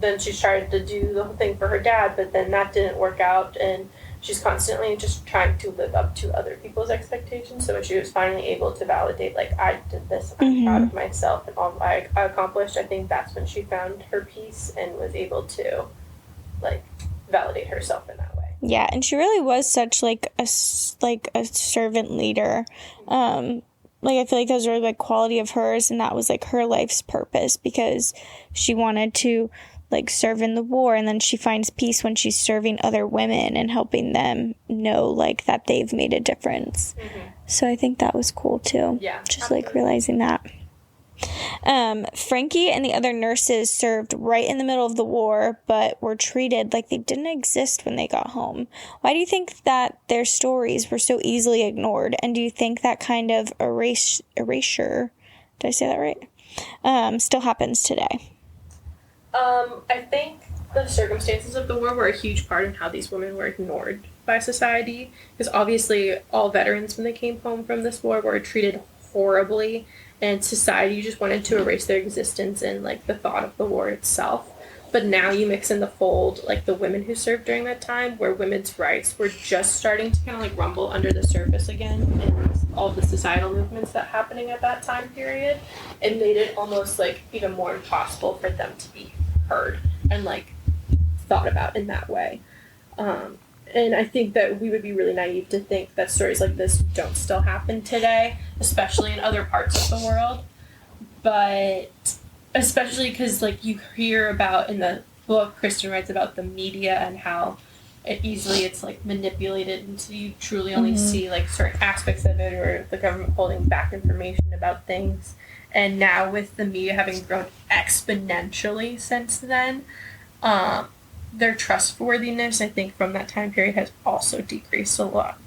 S2: tried to do the whole thing for her dad, but then that didn't work out, and she's constantly just trying to live up to other people's expectations. So when she was finally able to validate, like, I did this, I'm proud of myself and all I accomplished, I think that's when she found her peace and was able to, like, validate herself in that way.
S1: Yeah, and she really was such, like a servant leader. I feel like that was a really big quality of hers, and that was, like, her life's purpose, because she wanted to, like, serve in the war, and then she finds peace when she's serving other women and helping them know, like, that they've made a difference. So I think that was cool too.
S2: Yeah,
S1: just
S2: absolutely.
S1: like realizing that. Frankie and the other nurses served right in the middle of the war, but were treated like they didn't exist when they got home. Why do you think that their stories were so easily ignored? And do you think that kind of erasure, did I say that right, still happens today?
S2: I think the circumstances of the war were a huge part in how these women were ignored by society, because obviously all veterans, when they came home from this war, were treated horribly, and society just wanted to erase their existence and, like, the thought of the war itself. But now you mix in the fold, like, the women who served during that time, where women's rights were just starting to kind of, like, rumble under the surface again, and all the societal movements that happening at that time period. It made it almost, like, even more impossible for them to be heard and, like, thought about in that way. And I think that we would be really naive to think that stories like this don't still happen today, especially in other parts of the world. But especially because, like, you hear about in the book, Kristin writes about the media and how it's like manipulated, and so you truly only see, like, certain aspects of it, or the government holding back information about things. And now with the media having grown exponentially since then, their trustworthiness, I think, from that time period has also decreased a lot,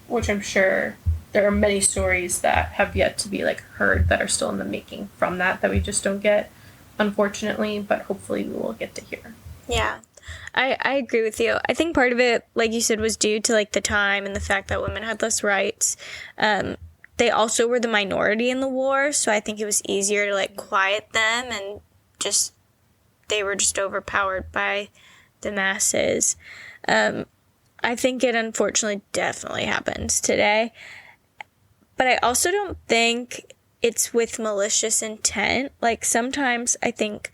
S2: which I'm sure there are many stories that have yet to be, like, heard that are still in the making from that we just don't get, unfortunately, but hopefully we will get to hear.
S1: Yeah, I agree with you. I think part of it, like you said, was due to, like, the time and the fact that women had less rights. They also were the minority in the war, so I think it was easier to, like, quiet them, and just they were just overpowered by the masses. I think it unfortunately definitely happens today. But I also don't think it's with malicious intent. Like, sometimes I think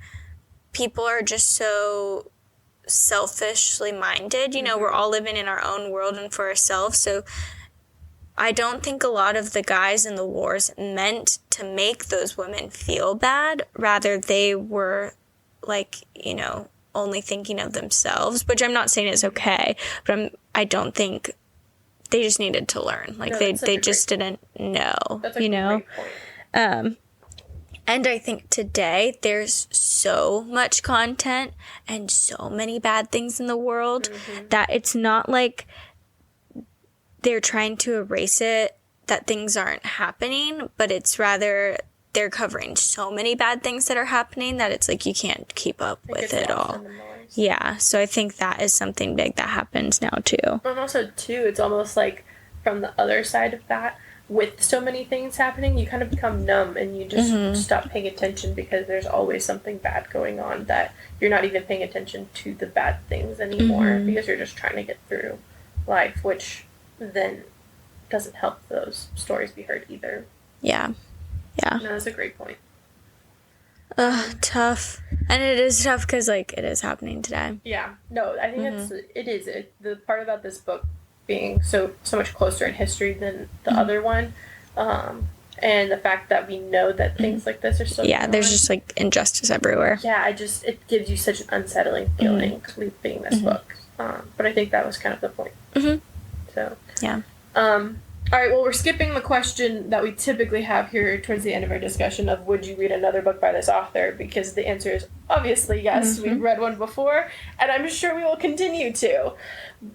S1: people are just so selfishly minded. You know, we're all living in our own world and for ourselves. So I don't think a lot of the guys in the wars meant to make those women feel bad. Rather, they were, like, you know, only thinking of themselves, which I'm not saying is okay, but I don't think they just needed to learn. Like, they just didn't know,
S2: that's a great point.
S1: And I think today there's so much content and so many bad things in the world that it's not like they're trying to erase it, that things aren't happening, but it's rather they're covering so many bad things that are happening that it's like you can't keep up with it all. Yeah, so I think that is something big that happens now too.
S2: And also too, it's almost like from the other side of that, with so many things happening, you kind of become numb and you just stop paying attention because there's always something bad going on that you're not even paying attention to the bad things anymore because you're just trying to get through life, which then doesn't help those stories be heard either.
S1: Yeah. No,
S2: that's a great point.
S1: Tough. And it is tough because, like, it is happening today.
S2: Yeah. No, I think it is. The part about this book being so much closer in history than the other one, and the fact that we know that things like this are still going on.
S1: There's just, like, injustice everywhere.
S2: Yeah, it gives you such an unsettling feeling reading this book. But I think that was kind of the point. So.
S1: Yeah.
S2: All right, well, we're skipping the question that we typically have here towards the end of our discussion of would you read another book by this author, because the answer is obviously yes. We've read one before, and I'm sure we will continue to.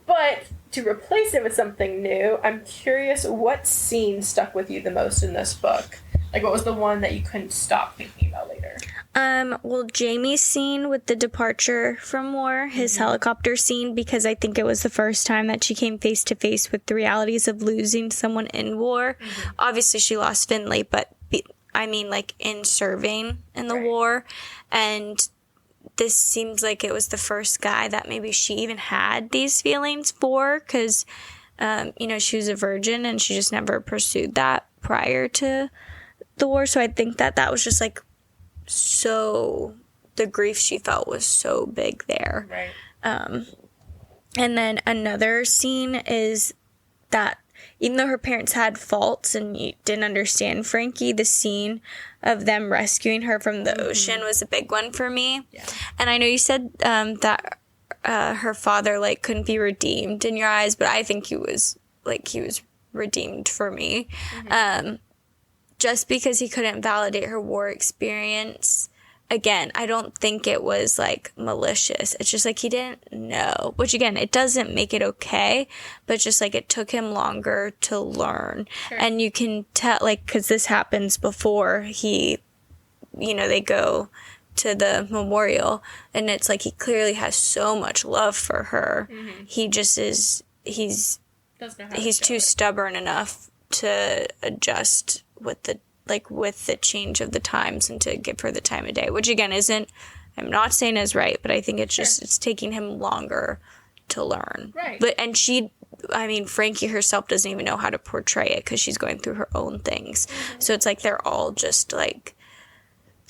S2: But to replace it with something new, I'm curious what scene stuck with you the most in this book? Like, what was the one that you couldn't stop thinking about later?
S1: Well, Jamie's scene with the departure from war, his helicopter scene, because I think it was the first time that she came face to face with the realities of losing someone in war. Obviously, she lost Finley, but like in serving in the war. And this seems like it was the first guy that maybe she even had these feelings for, because, she was a virgin and she just never pursued that prior to the war. So I think that was just like, so the grief she felt was so big there.
S2: Right.
S1: And then another scene is that even though her parents had faults and you didn't understand Frankie, the scene of them rescuing her from the ocean was a big one for me. Yeah. And I know you said that her father like couldn't be redeemed in your eyes, but I think he was redeemed for me. Just because he couldn't validate her war experience. Again, I don't think it was, like, malicious. It's just, like, he didn't know. Which, again, it doesn't make it okay, but just, like, it took him longer to learn. Sure. And you can tell, like, because this happens before they go to the memorial, and it's, like, he clearly has so much love for her. He just is, he's too stubborn enough to adjust with the change of the times and to give her the time of day, which again I'm not saying is right, but I think it's just, it's taking him longer to learn. Right. Frankie herself doesn't even know how to portray it because she's going through her own things. So it's like, they're all just like,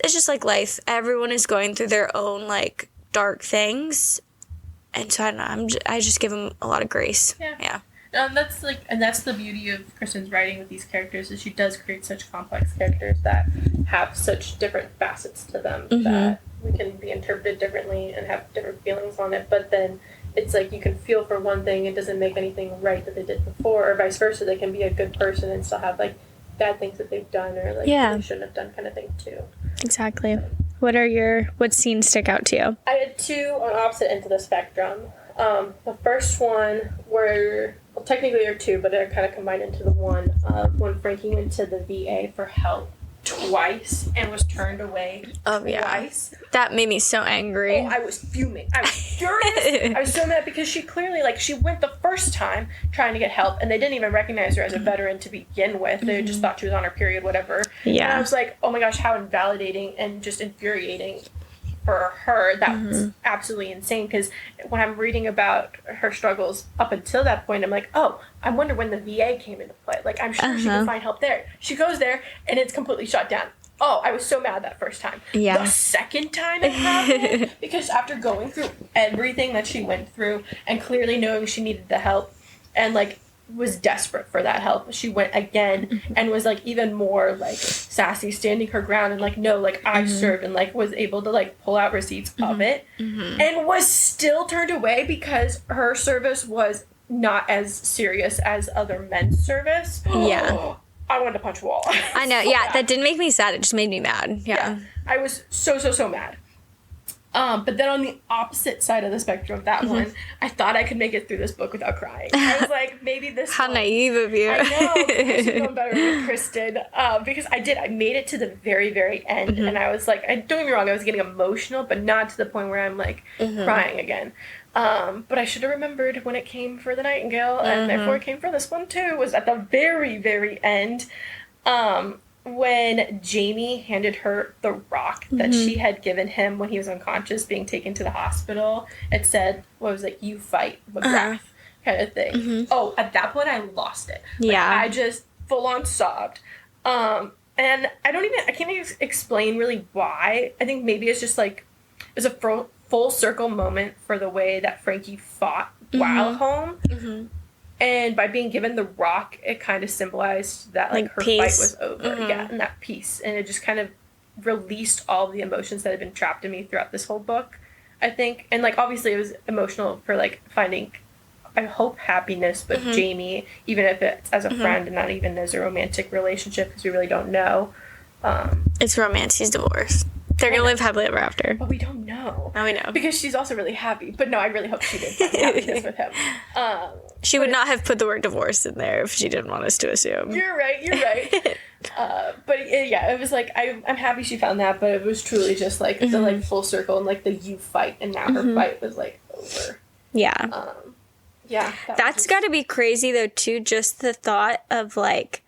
S1: it's just like life. Everyone is going through their own like dark things. And so I don't know, I just give them a lot of grace. Yeah.
S2: That's the beauty of Kristin's writing with these characters, is she does create such complex characters that have such different facets to them that we can be interpreted differently and have different feelings on it. But then it's like you can feel for one thing, it doesn't make anything right that they did before, or vice versa. They can be a good person and still have like bad things that they've done or like they shouldn't have done, kind of thing too.
S1: Exactly. What scenes stick out to you?
S2: I had two on opposite ends of the spectrum. The first one technically there are two, but they're kind of combined into the one. When Frankie went to the VA for help twice and was turned away twice.
S1: That made me so angry.
S2: Oh, I was fuming. I was furious. I was so mad because she clearly, she went the first time trying to get help, and they didn't even recognize her as a veteran to begin with. They just thought she was on her period, whatever. Yeah. And I was like, oh my gosh, how invalidating and just infuriating for her. That was absolutely insane, because when I'm reading about her struggles up until that point, I'm like, oh, I wonder when the VA came into play. I'm sure she can find help there. She goes there and it's completely shut down. Oh, I was so mad that first time. Yeah. The second time it happened, because after going through everything that she went through and clearly knowing she needed the help, and was desperate for that help. She went again and was like even more like sassy, standing her ground and like, no, like I served, and like was able to like pull out receipts of it, and was still turned away because her service was not as serious as other men's service.
S1: Yeah.
S2: I wanted to punch a wall.
S1: I know.
S2: So
S1: yeah,
S2: mad.
S1: that didn't make me sad. It just made me mad. Yeah.
S2: I was so mad. But then on the opposite side of the spectrum of that one, I thought I could make it through this book without crying. I was like, maybe this
S1: How
S2: one,
S1: naive of you.
S2: I know. I should have known better with Kristin. Because I did. I made it to the very, very end. And I was like, don't get me wrong, I was getting emotional, but not to the point where I'm like crying again. But I should have remembered when it came for the Nightingale, and therefore it came for this one too, was at the very, very end. When Jamie handed her the rock that she had given him when he was unconscious, being taken to the hospital, it said, what was it, you fight McGrath, kind of thing. Oh, at that point I lost it. Like, I just full on sobbed. And I can't even explain really why. I think maybe it's just like, it's a full circle moment for the way that Frankie fought while home. And by being given the rock, it kind of symbolized that, like, her fight was over. Yeah, and that peace. And it just kind of released all the emotions that had been trapped in me throughout this whole book, I think. And, like, obviously it was emotional for, like, finding, I hope, happiness with Jamie, even if it's as a friend and not even as a romantic relationship, because we really don't know.
S1: It's romance. He's divorced. They're going to live happily ever after.
S2: But we don't know.
S1: Now we know.
S2: Because she's also really happy. But no, I really hope she did find happiness with him.
S1: She would not have put the word divorce in there if she didn't want us to assume.
S2: You're right. But it was like, I'm happy she found that, but it was truly just like the like full circle and like the you fight, and now her fight was like over.
S1: Yeah. That's got to be crazy though too, just the thought of like,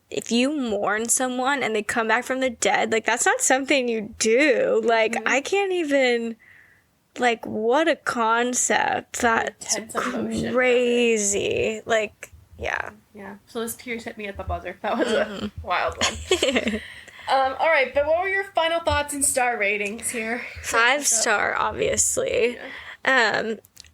S1: if you mourn someone and they come back from the dead, like, that's not something you do. Like, I can't even, like, what a concept. That's crazy. Like, yeah.
S2: Yeah. So those tears hit me at the buzzer. That was a wild one. All right, but what were your final thoughts and star ratings here?
S1: 5-star, obviously. Yeah.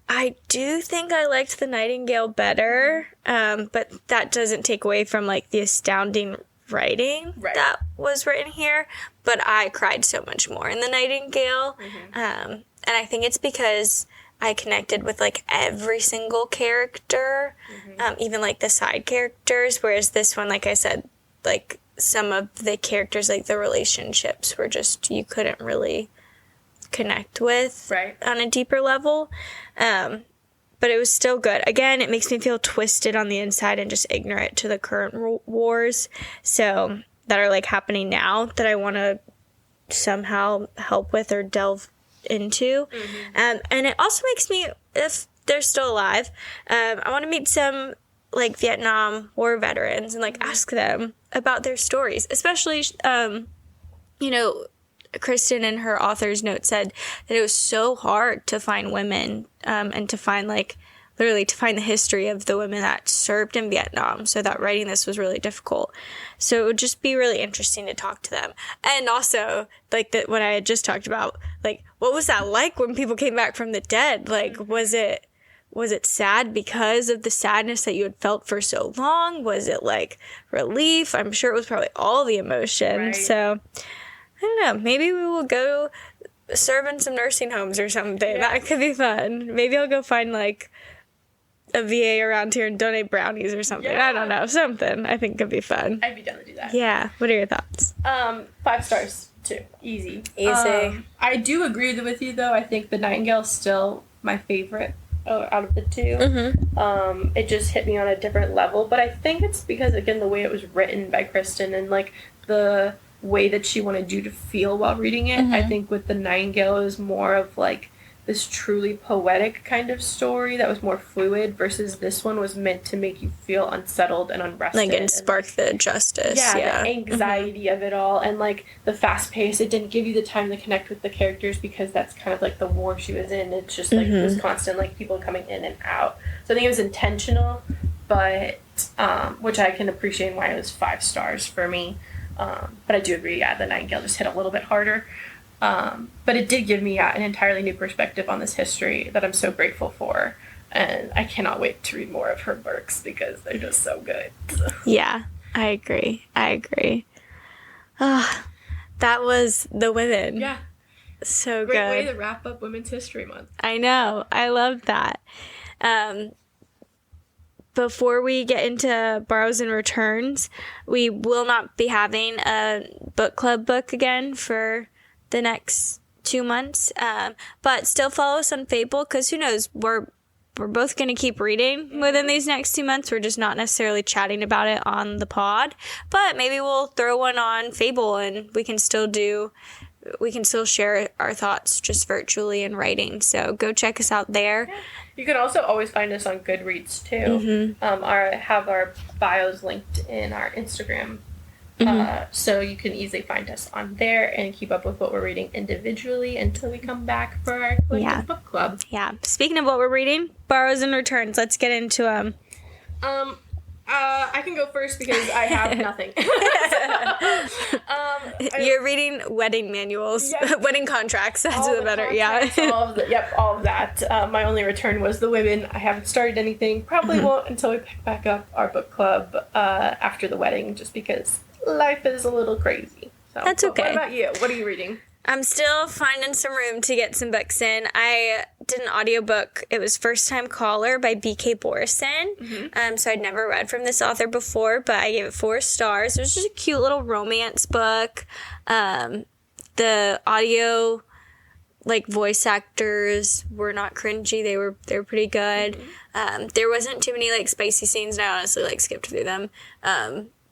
S1: I do think I liked The Nightingale better, but that doesn't take away from, like, the astounding writing that was written here. But I cried so much more in The Nightingale, and I think it's because I connected with, like, every single character, even, like, the side characters, whereas this one, like I said, like, some of the characters, like, the relationships were just, you couldn't really connect with on a deeper level, but it was still good. Again, it makes me feel twisted on the inside and just ignorant to the current wars so that are like happening now that I want to somehow help with or delve into. And it also makes me, if they're still alive, I want to meet some like Vietnam War veterans and like ask them about their stories, especially you know, Kristin in her author's note said that it was so hard to find women and to find, like, literally to find the history of the women that served in Vietnam, so that writing this was really difficult. So it would just be really interesting to talk to them. And also, like, what I had just talked about, like, what was that like when people came back from the dead? Like, was it sad because of the sadness that you had felt for so long? Was it, like, relief? I'm sure it was probably all the emotions. So I don't know. Maybe we will go serve in some nursing homes or something. Yeah. That could be fun. Maybe I'll go find, like, a VA around here and donate brownies or something. Yeah. I don't know. Something I think could be fun.
S2: I'd be down to do that.
S1: Yeah. What are your thoughts?
S2: 5 stars, too. Easy.
S1: I
S2: do agree with you, though. I think The Nightingale is still my favorite out of the two. It just hit me on a different level. But I think it's because, again, the way it was written by Kristin and, like, the way that she wanted you to feel while reading it. I think with The Nightingale, it was more of like this truly poetic kind of story that was more fluid, versus this one was meant to make you feel unsettled and unrested.
S1: Like, and spark the justice.
S2: Yeah, the anxiety of it all, and like the fast pace. It didn't give you the time to connect with the characters because that's kind of like the war she was in. It's just like this constant like people coming in and out. So I think it was intentional, but which I can appreciate why it was 5 stars for me. But I do agree, The Nightingale just hit a little bit harder. But it did give me an entirely new perspective on this history that I'm so grateful for. And I cannot wait to read more of her works because they're just so good.
S1: Yeah, I agree. That was The Women.
S2: Yeah.
S1: So
S2: Great
S1: good.
S2: way to wrap up Women's History Month.
S1: I know. I love that. Before we get into borrows and returns, we will not be having a book club book again for the next 2 months. But still follow us on Fable, because who knows, we're both going to keep reading within these next 2 months. We're just not necessarily chatting about it on the pod, but maybe we'll throw one on Fable and we can still share our thoughts just virtually in writing. So go check us out there.
S2: Yeah. You can also always find us on Goodreads too. Have our bios linked in our Instagram. So you can easily find us on there and keep up with what we're reading individually until we come back for our collective book club.
S1: Yeah. Speaking of what we're reading, borrows and returns. Let's get into them.
S2: I can go first because I have nothing.
S1: You're reading wedding manuals, wedding contracts. That's the better.
S2: All of that. My only return was The Women. I haven't started anything. Probably won't until we pick back up our book club after the wedding, just because life is a little crazy. So
S1: that's okay.
S2: What about you? What are you reading?
S1: I'm still finding some room to get some books in. I did an audiobook. It was First Time Caller by B.K. Borison. So I'd never read from this author before, but I gave it 4 stars. It was just a cute little romance book. The audio, voice actors were not cringy. They were pretty good. There wasn't too many, spicy scenes, and I honestly, skipped through them.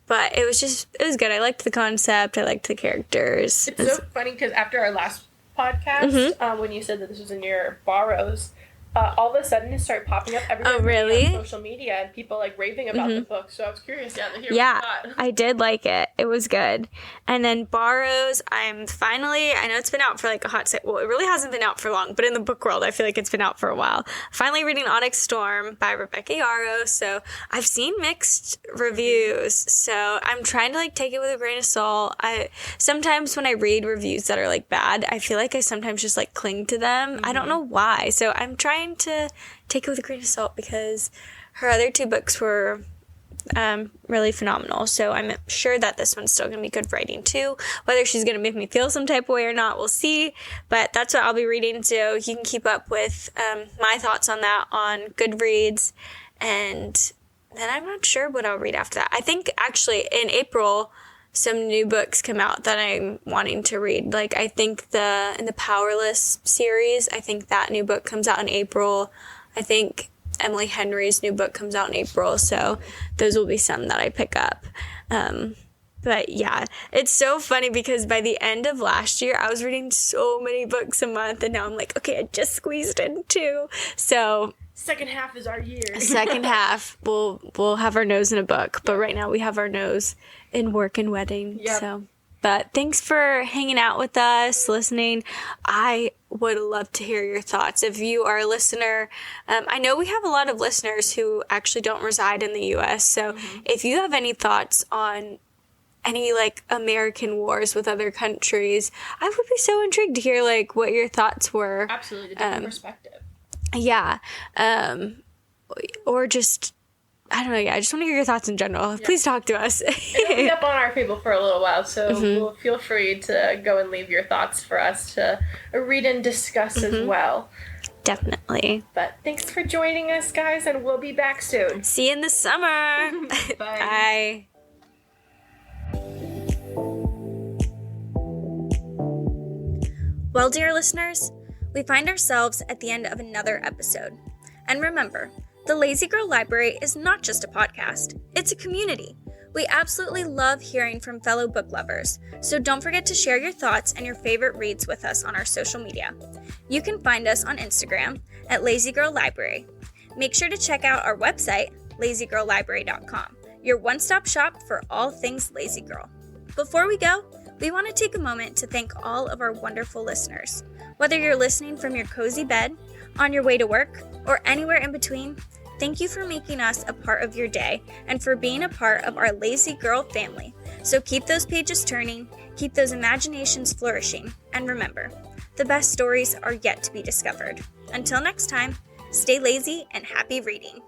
S1: But it was good. I liked the concept. I liked the characters.
S2: It's so funny because after our last podcast, when you said that this was in your borrows, all of a sudden it started popping up everywhere.
S1: Oh, really?
S2: On social media and people raving about the book. So I was curious to hear what you thought.
S1: I did like it. It was good. And then borrows, I know it's been out for a hot second. Well, it really hasn't been out for long, but in the book world, I feel like it's been out for a while. Finally reading Onyx Storm by Rebecca Yarros. So I've seen mixed reviews. So I'm trying to take it with a grain of salt. Sometimes when I read reviews that are bad, I feel like I sometimes just cling to them. I don't know why. So I'm trying to take it with a grain of salt because her other 2 books were really phenomenal. So I'm sure that this one's still going to be good writing too. Whether she's going to make me feel some type of way or not, we'll see. But that's what I'll be reading. So you can keep up with my thoughts on that on Goodreads. And then I'm not sure what I'll read after that. I think actually in April, some new books come out that I'm wanting to read. I think in the Powerless series, I think that new book comes out in April. I think Emily Henry's new book comes out in April, so those will be some that I pick up. But yeah, it's so funny because by the end of last year, I was reading so many books a month, and now I'm okay, I just squeezed in 2. So
S2: second half is our year.
S1: Second half, we'll have our nose in a book, but right now we have our nose in work and wedding.
S2: Yep.
S1: So, but thanks for hanging out with us, listening. I would love to hear your thoughts. If you are a listener, I know we have a lot of listeners who actually don't reside in the U.S., so if you have any thoughts on any American wars with other countries, I would be so intrigued to hear what your thoughts were.
S2: Absolutely, the different perspective.
S1: Yeah. Or just, I don't know. Yeah, I just want to hear your thoughts in general. Yeah. Please talk to us.
S2: It'll be up on our Fable for a little while, so feel free to go and leave your thoughts for us to read and discuss as well.
S1: Definitely.
S2: But thanks for joining us, guys, and we'll be back soon.
S1: See you in the summer.
S2: Bye.
S1: Bye. Well, dear listeners, we find ourselves at the end of another episode. And remember, the Lazy Girl Library is not just a podcast, it's a community. We absolutely love hearing from fellow book lovers, so don't forget to share your thoughts and your favorite reads with us on our social media. You can find us on Instagram at Lazy Girl Library. Make sure to check out our website, lazygirllibrary.com, your one-stop shop for all things Lazy Girl. Before we go, we want to take a moment to thank all of our wonderful listeners. Whether you're listening from your cozy bed, on your way to work, or anywhere in between, thank you for making us a part of your day and for being a part of our Lazy Girl family. So keep those pages turning, keep those imaginations flourishing, and remember, the best stories are yet to be discovered. Until next time, Stay lazy and happy reading.